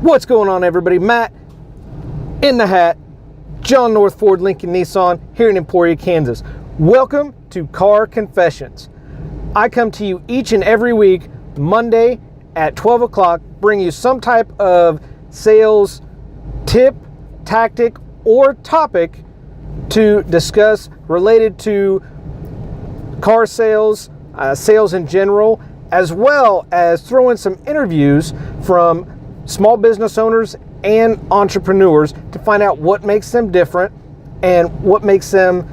What's going on, everybody? Matt in the hat, John North Ford Lincoln Nissan here in Emporia, Kansas. Welcome to Car Confessions. I come to you each and every week, Monday at 12 o'clock, bring you some type of sales tip, tactic, or topic to discuss related to car sales, sales in general, as well as throw in some interviews from small business owners and entrepreneurs to find out what makes them different and what makes them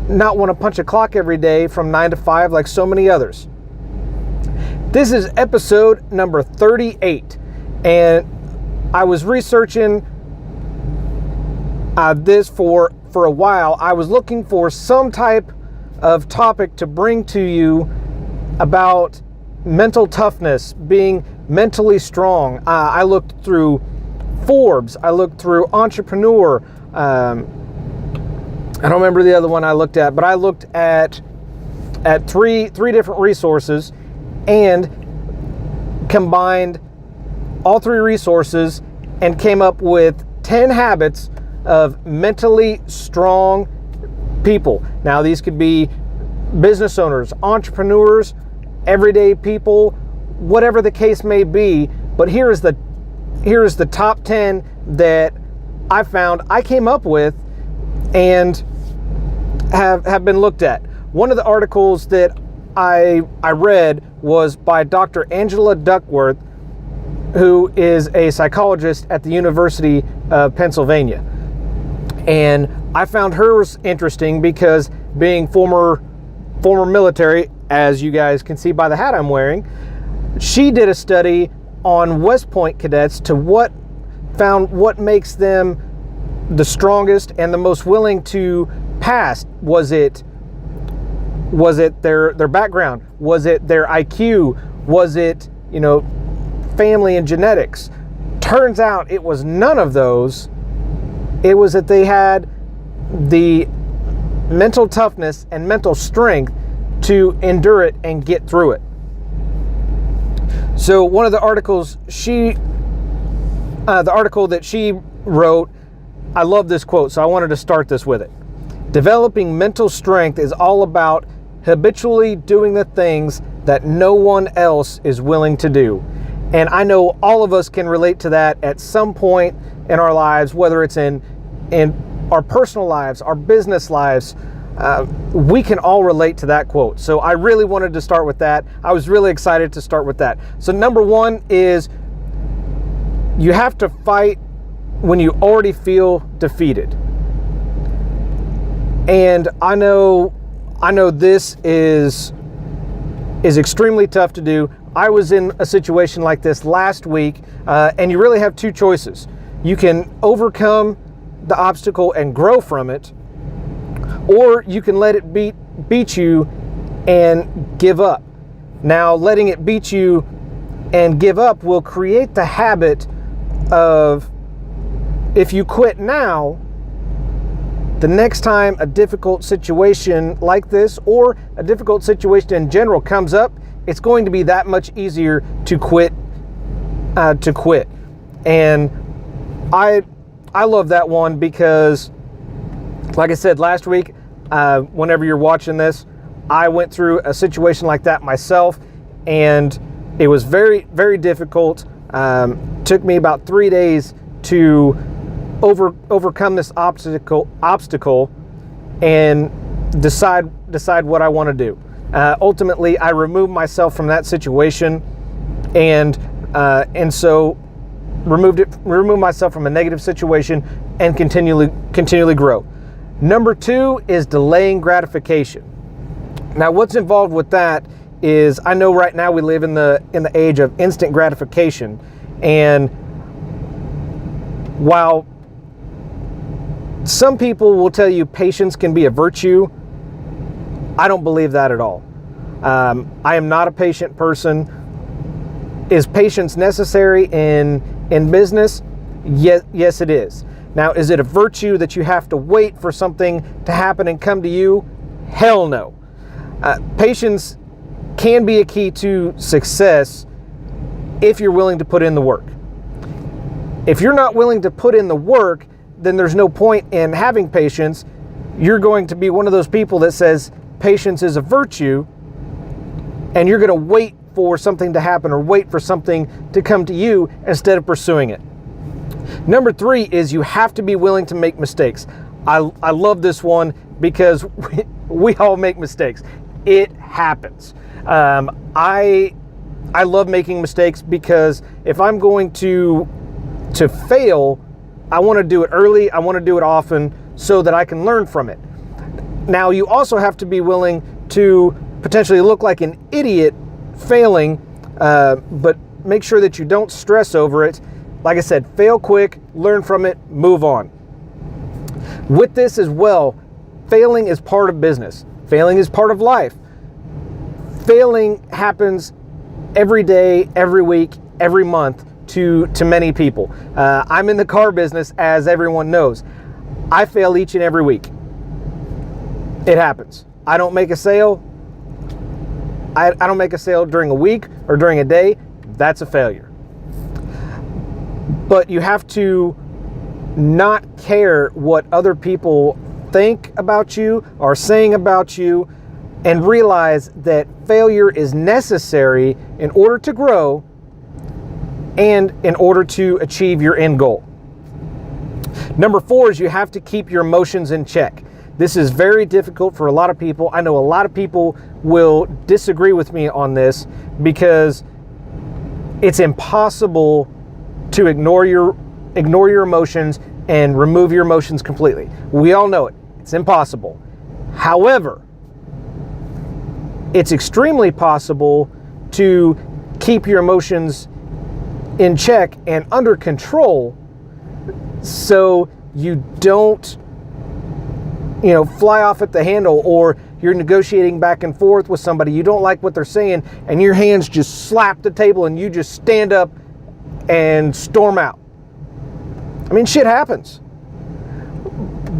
not want to punch a clock every day from 9 to 5 like so many others. This is episode number 38, and I was researching this for a while. I was looking for some type of topic to bring to you about mental toughness, being mentally strong. I looked through Forbes, I looked through Entrepreneur, I don't remember the other one I looked at, but I looked at three different resources and combined all three resources and came up with 10 habits of mentally strong people. Now, these could be business owners, entrepreneurs, everyday people, whatever the case may be, but here is the top 10 that I found, I came up with, and have been looked at. One of the articles that I read was by Dr. Angela Duckworth, who is a psychologist at the University of Pennsylvania. And I found hers interesting because, being former military, as you guys can see by the hat I'm wearing, she did a study on West Point cadets found what makes them the strongest and the most willing to pass. Was it their background? Was it their IQ? Was it, family and genetics? Turns out it was none of those. It was that they had the mental toughness and mental strength to endure it and get through it. So one of the articles the article that she wrote, I love this quote, so I wanted to start this with it. Developing mental strength is all about habitually doing the things that no one else is willing to do. And I know all of us can relate to that at some point in our lives, whether it's in our personal lives, our business lives. We can all relate to that quote. So I really wanted to start with that. I was really excited to start with that. So number one is, you have to fight when you already feel defeated. And I know this is extremely tough to do. I was in a situation like this last week, and you really have two choices. You can overcome the obstacle and grow from it, or you can let it beat you and give up. Now, letting it beat you and give up will create the habit of, if you quit now, the next time a difficult situation like this, or a difficult situation in general, comes up, it's going to be that much easier to quit. And I love that one because, like I said last week, whenever you're watching this, I went through a situation like that myself, and it was very, very difficult. Took me about 3 days to overcome this obstacle and decide what I want to do. Ultimately, I removed myself from that situation, and so remove myself from a negative situation and continually grow. Number two is delaying gratification. Now, what's involved with that is, I know right now we live in the age of instant gratification, and while some people will tell you patience can be a virtue, I don't believe that at all. I am not a patient person. Is patience necessary in business? Yes, it is. Now, is it a virtue that you have to wait for something to happen and come to you? Hell no. Patience can be a key to success if you're willing to put in the work. If you're not willing to put in the work, then there's no point in having patience. You're going to be one of those people that says patience is a virtue, and you're going to wait for something to happen or wait for something to come to you instead of pursuing it. Number 3 is you have to be willing to make mistakes. I love this one because we all make mistakes. It happens. I love making mistakes because if I'm going to fail, I want to do it early. I want to do it often so that I can learn from it. Now, you also have to be willing to potentially look like an idiot failing, but make sure that you don't stress over it. Like I said, fail quick, learn from it, move on. With this as well, failing is part of business. Failing is part of life. Failing happens every day, every week, every month to many people. I'm in the car business, as everyone knows. I fail each and every week. It happens. I don't make a sale. I don't make a sale during a week or during a day. That's a failure. But you have to not care what other people think about you or saying about you, and realize that failure is necessary in order to grow and in order to achieve your end goal. Number 4 is you have to keep your emotions in check. This is very difficult for a lot of people. I know a lot of people will disagree with me on this because it's impossible to ignore your emotions and remove your emotions completely. We all know it. It's impossible. However, it's extremely possible to keep your emotions in check and under control so you don't, fly off at the handle, or you're negotiating back and forth with somebody, you don't like what they're saying, and your hands just slap the table and you just stand up and storm out. I mean, shit happens.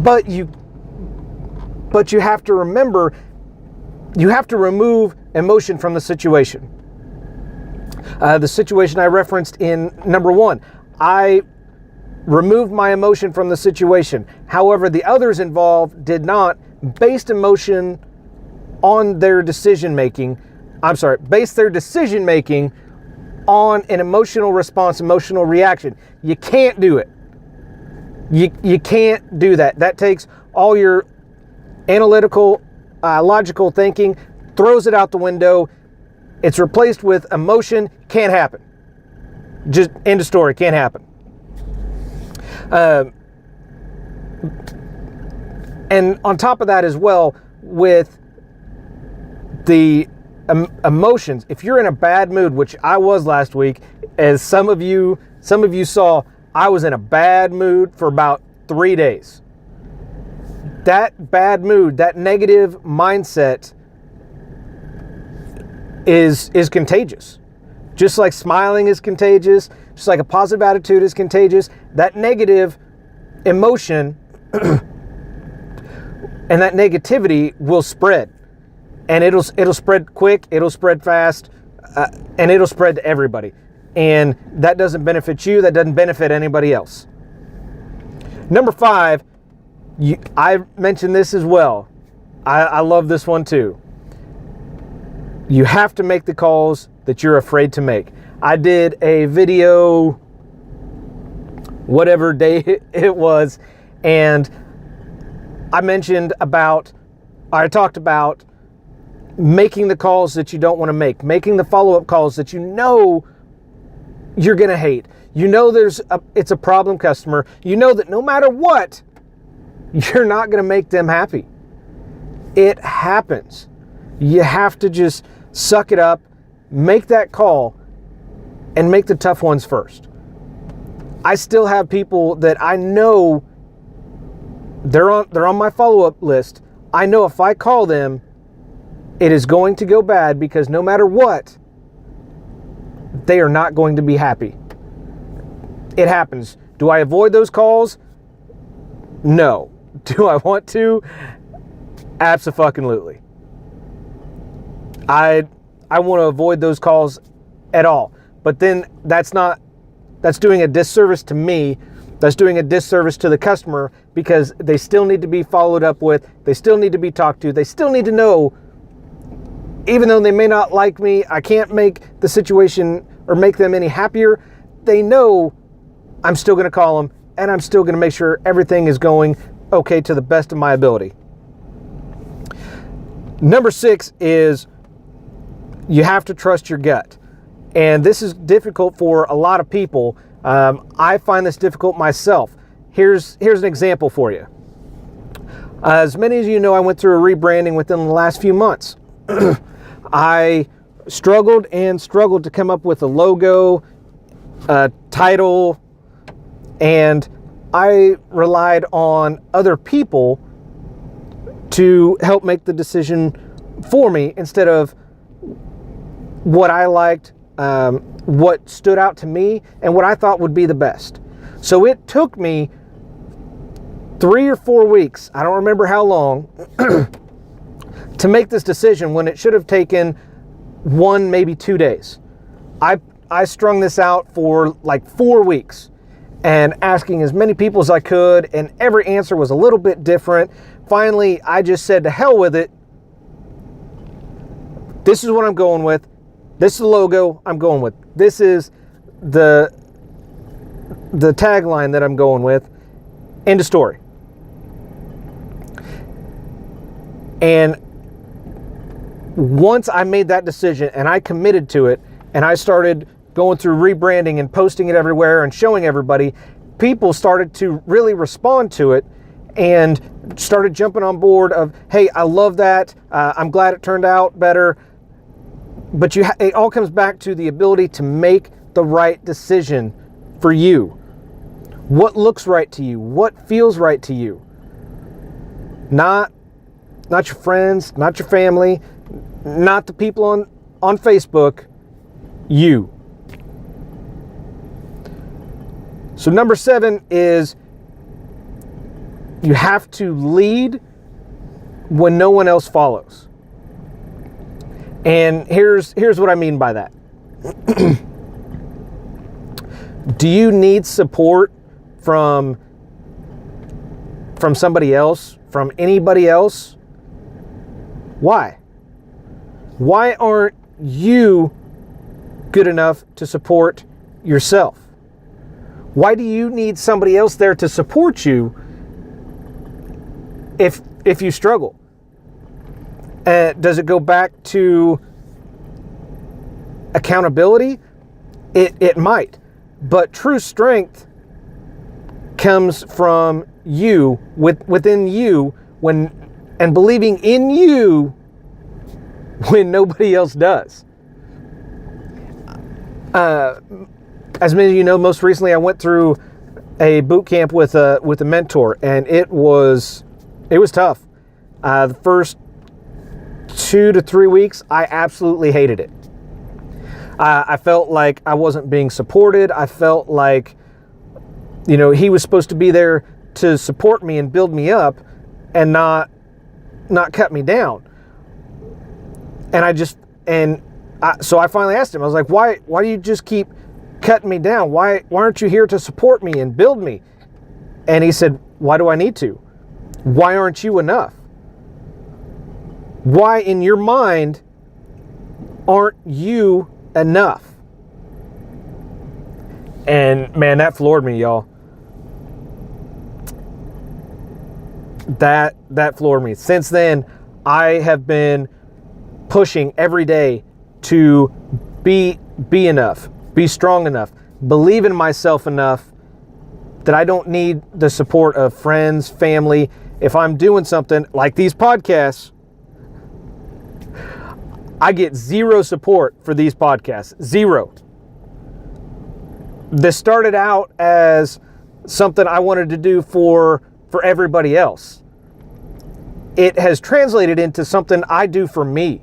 But you have to remember, you have to remove emotion from the situation. The situation I referenced in number 1, I removed my emotion from the situation. However, the others involved did not, based their decision making on an emotional response, emotional reaction. You can't do it. You can't do that. That takes all your analytical, logical thinking, throws it out the window. It's replaced with emotion. Can't happen. Just end of story. Can't happen. And on top of that as well, with the emotions, if you're in a bad mood, which I was last week, as some of you saw, I was in a bad mood for about 3 days. That bad mood, that negative mindset is contagious. Just like smiling is contagious, just like a positive attitude is contagious, that negative emotion and that negativity will spread. And it'll spread quick, it'll spread fast, and it'll spread to everybody. And that doesn't benefit you, that doesn't benefit anybody else. Number 5, I mentioned this as well. I love this one too. You have to make the calls that you're afraid to make. I did a video, whatever day it was, and I talked about making the calls that you don't want to make, making the follow-up calls that you know you're going to hate. You know it's a problem customer. You know that no matter what, you're not going to make them happy. It happens. You have to just suck it up, make that call, and make the tough ones first. I still have people that I know they're on my follow-up list. I know if I call them, it is going to go bad because no matter what, they are not going to be happy. It happens. Do I avoid those calls? No. Do I want to? Abso-fucking-lutely. I want to avoid those calls at all. But then that's not that's doing a disservice to me. That's doing a disservice to the customer, because they still need to be followed up with. They still need to be talked to. They still need to know, even though they may not like me, I can't make the situation or make them any happier. They know I'm still going to call them, and I'm still going to make sure everything is going okay to the best of my ability. Number 6 is you have to trust your gut. And this is difficult for a lot of people. I find this difficult myself. Here's an example for you. As many of you know, I went through a rebranding within the last few months. I struggled to come up with a logo, a title, and I relied on other people to help make the decision for me instead of what I liked, what stood out to me, and what I thought would be the best. So it took me 3 or 4 weeks, I don't remember how long, to make this decision when it should have taken 1, maybe 2 days. I strung this out for like 4 weeks and asking as many people as I could, and every answer was a little bit different. Finally, I just said, to hell with it. This is what I'm going with. This is the logo I'm going with. This is the tagline that I'm going with. End of story. And once I made that decision and I committed to it, and I started going through rebranding and posting it everywhere and showing everybody, people started to really respond to it and started jumping on board of, hey, I love that. I'm glad it turned out better. But it all comes back to the ability to make the right decision for you. What looks right to you? What feels right to you? Not your friends, not your family, not the people on Facebook, you. So number 7 is you have to lead when no one else follows. And here's what I mean by that. Do you need support from somebody else, from anybody else? Why? Why aren't you good enough to support yourself? Why do you need somebody else there to support you if you struggle? Does it go back to accountability? It might. But true strength comes from you, within you, and believing in you when nobody else does. As many of you know, most recently I went through a boot camp with a mentor, and it was tough. The first 2 to 3 weeks, I absolutely hated it. I felt like I wasn't being supported. I felt like, he was supposed to be there to support me and build me up, and not cut me down. So I finally asked him. I was like, why do you just keep cutting me down? Why aren't you here to support me and build me? And he said, why do I need to? Why aren't you enough? Why in your mind aren't you enough? And man, that floored me, y'all. That floored me. Since then, I have been pushing every day to be enough, be strong enough, believe in myself enough that I don't need the support of friends, family. If I'm doing something like these podcasts, I get zero support for these podcasts. Zero. This started out as something I wanted to do for everybody else. It has translated into something I do for me.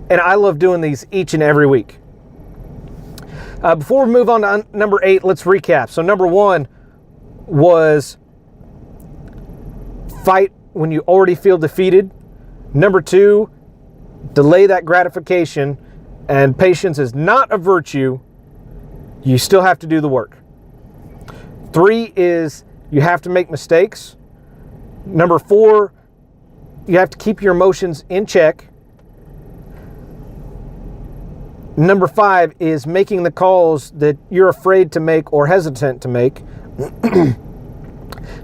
And I love doing these each and every week. Before we move on to number 8, let's recap. So number 1 was fight when you already feel defeated. Number 2, delay that gratification. And patience is not a virtue. you still have to do the work. 3 is you have to make mistakes. Number 4, you have to keep your emotions in check. Number 5 is making the calls that you're afraid to make or hesitant to make.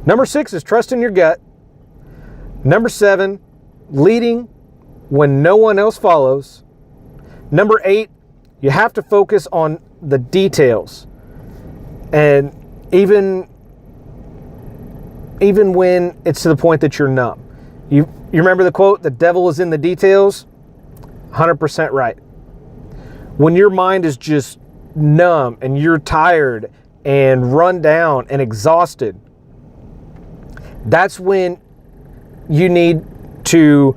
Number 6 is trusting your gut. Number 7, leading when no one else follows. Number 8, you have to focus on the details. And even when it's to the point that you're numb. You remember the quote, the devil is in the details? 100% right. When your mind is just numb and you're tired and run down and exhausted, that's when you need to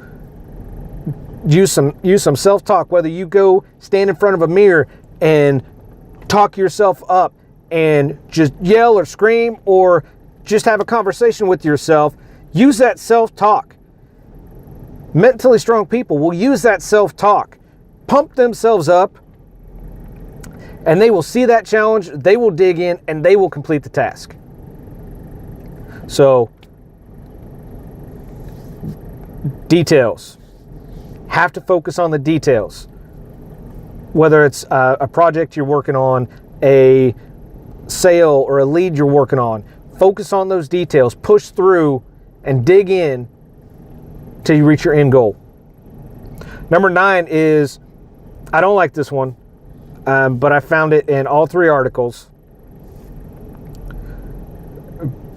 use some self-talk, whether you go stand in front of a mirror and talk yourself up and just yell or scream or just have a conversation with yourself. Use that self-talk. Mentally strong people will use that self-talk, pump themselves up, and they will see that challenge, they will dig in, and they will complete the task. So, details. Have to focus on the details. Whether it's a project you're working on, a sale or a lead you're working on, focus on those details, push through and dig in till you reach your end goal. Number 9 is, I don't like this one, but I found it in all 3 articles.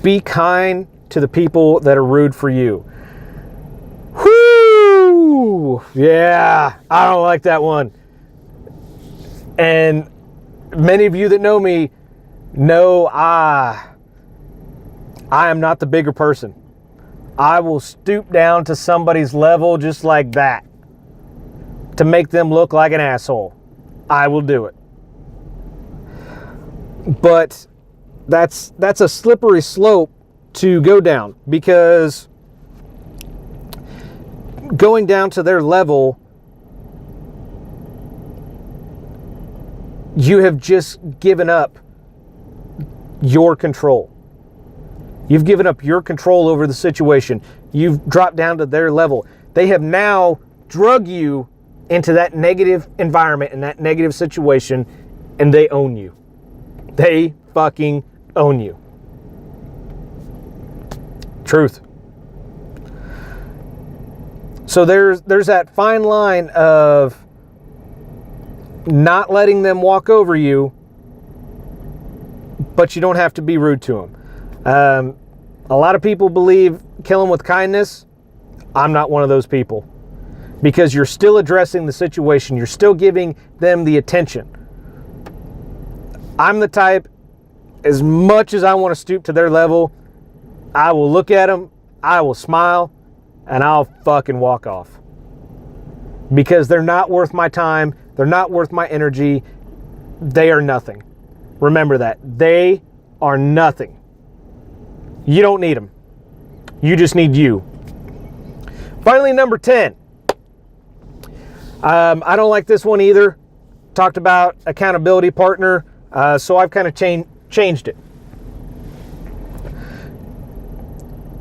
Be kind to the people that are rude for you. Whoo! Yeah, I don't like that one. And many of you that know me know I am not the bigger person. I will stoop down to somebody's level just like that to make them look like an asshole. I will do it. But that's a slippery slope to go down, because going down to their level, you have just given up your control. You've given up your control over the situation. You've dropped down to their level. They have now drug you into that negative environment and that negative situation, and they own you. They fucking own you. Truth. So there's that fine line of not letting them walk over you, but you don't have to be rude to them. A lot of people believe kill them with kindness. I'm not one of those people, because you're still addressing the situation. You're still giving them the attention. I'm the type, as much as I want to stoop to their level, I will look at them, I will smile, and I'll fucking walk off. Because they're not worth my time. They're not worth my energy. They are nothing. Remember that. They are nothing. You don't need them. You just need you. Finally, number 10. I don't like this one either. Talked about accountability partner. So I've kind of changed it.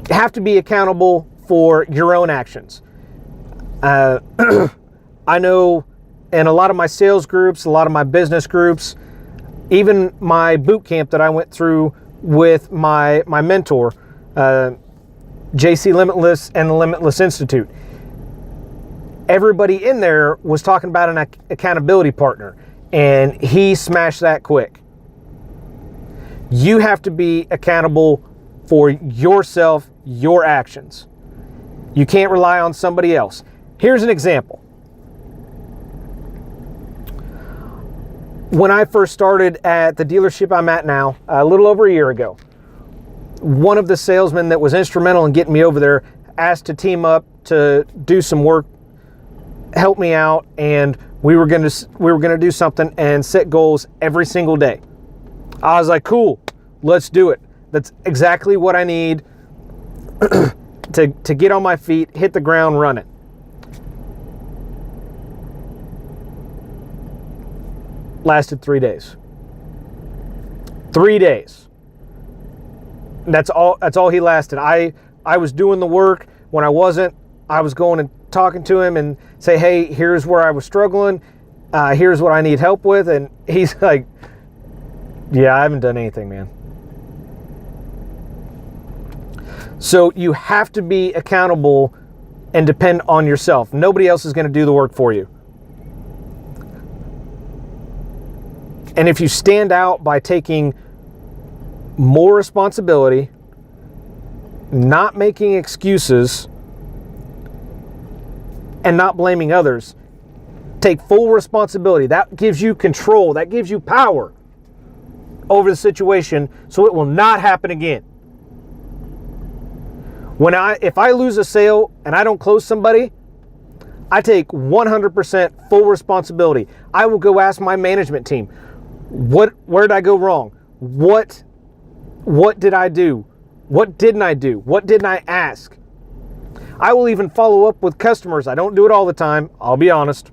You have to be accountable for your own actions. I know in a lot of my sales groups, a lot of my business groups, even my boot camp that I went through with my mentor, JC Limitless and the Limitless Institute, everybody in there was talking about an accountability partner, and he smashed that quick. You have to be accountable for yourself, your actions. You can't rely on somebody else. Here's an example. When I first started at the dealership I'm at now, a little over a year ago, one of the salesmen that was instrumental in getting me over there asked to team up to do some work, help me out, and we were going to do something and set goals every single day. I was like, cool, let's do it. That's exactly what I need to get on my feet, hit the ground running. Lasted 3 days. 3 days. That's all he lasted. I was doing the work. When I wasn't, I was going and talking to him and say, hey, here's where I was struggling. Here's what I need help with. And he's like, yeah, I haven't done anything, man. So you have to be accountable and depend on yourself. Nobody else is going to do the work for you. And if you stand out by taking more responsibility, not making excuses, and not blaming others, take full responsibility. That gives you control. That gives you power over the situation so it will not happen again. If I lose a sale and I don't close somebody, I take 100% full responsibility. I will go ask my management team, where did I go wrong? What did I do? What didn't I do? What didn't I ask? I will even follow up with customers. I don't do it all the time, I'll be honest.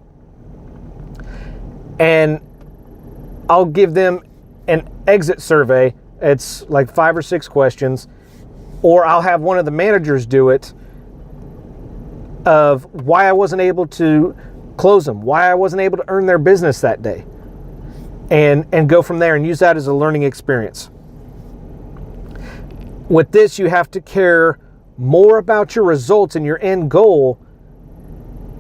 And I'll give them an exit survey. It's like 5 or 6 questions. Or I'll have one of the managers do it of why I wasn't able to close them, why I wasn't able to earn their business that day. And go from there and use that as a learning experience. With this, you have to care more about your results and your end goal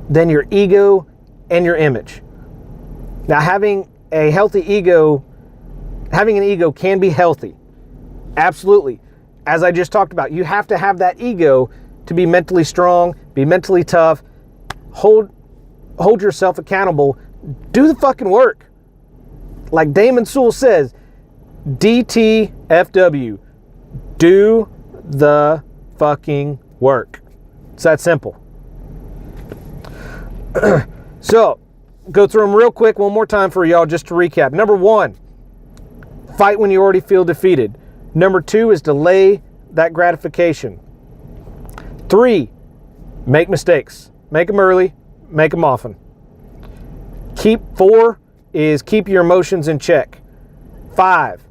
than your ego and your image. Now, having an ego can be healthy. Absolutely. As I just talked about, you have to have that ego to be mentally strong, be mentally tough, hold yourself accountable, do the fucking work. Like Damon Sewell says, DTFW, do the fucking work. It's that simple. So, go through them real quick one more time for y'all just to recap. Number 1, fight when you already feel defeated. Number 2 is delay that gratification. 3, make mistakes. Make them early, make them often. 4 is keep your emotions in check. 5,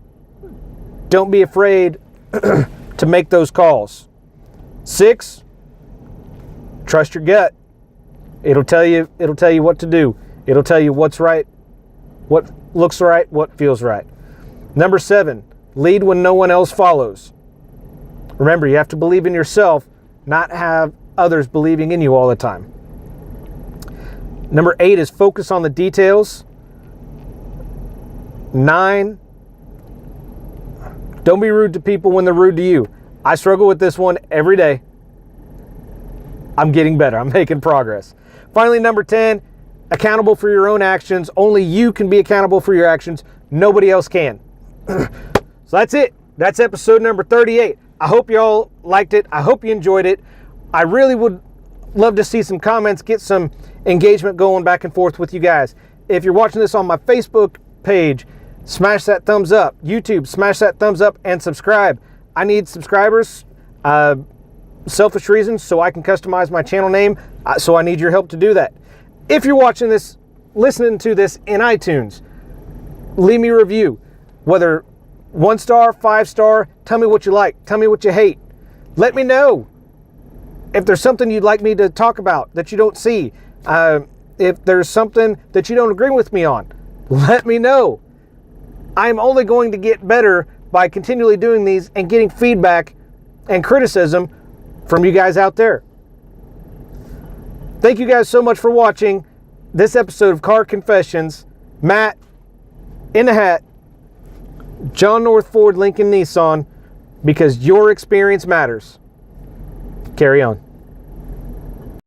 don't be afraid to make those calls. 6, trust your gut. It'll tell you what to do. It'll tell you what's right, what looks right, what feels right. Number 7, lead when no one else follows. Remember, you have to believe in yourself, not have others believing in you all the time. Number 8 is focus on the details. 9, don't be rude to people when they're rude to you. I struggle with this one every day. I'm getting better. I'm making progress. Finally, number 10, accountable for your own actions. Only you can be accountable for your actions. Nobody else can. So that's it. That's episode number 38. I hope y'all liked it. I hope you enjoyed it. I really would love to see some comments, get some engagement going back and forth with you guys. If you're watching this on my Facebook page, smash that thumbs up. YouTube, smash that thumbs up and subscribe. I need subscribers, selfish reasons, so I can customize my channel name. So I need your help to do that. If you're watching this, listening to this in iTunes, leave me a review. Whether 1 star, 5 star, tell me what you like. Tell me what you hate. Let me know if there's something you'd like me to talk about that you don't see. If there's something that you don't agree with me on, let me know. I'm only going to get better by continually doing these and getting feedback and criticism from you guys out there. Thank you guys so much for watching this episode of Car Confessions. Matt, in the hat, John North Ford Lincoln Nissan, because your experience matters. Carry on.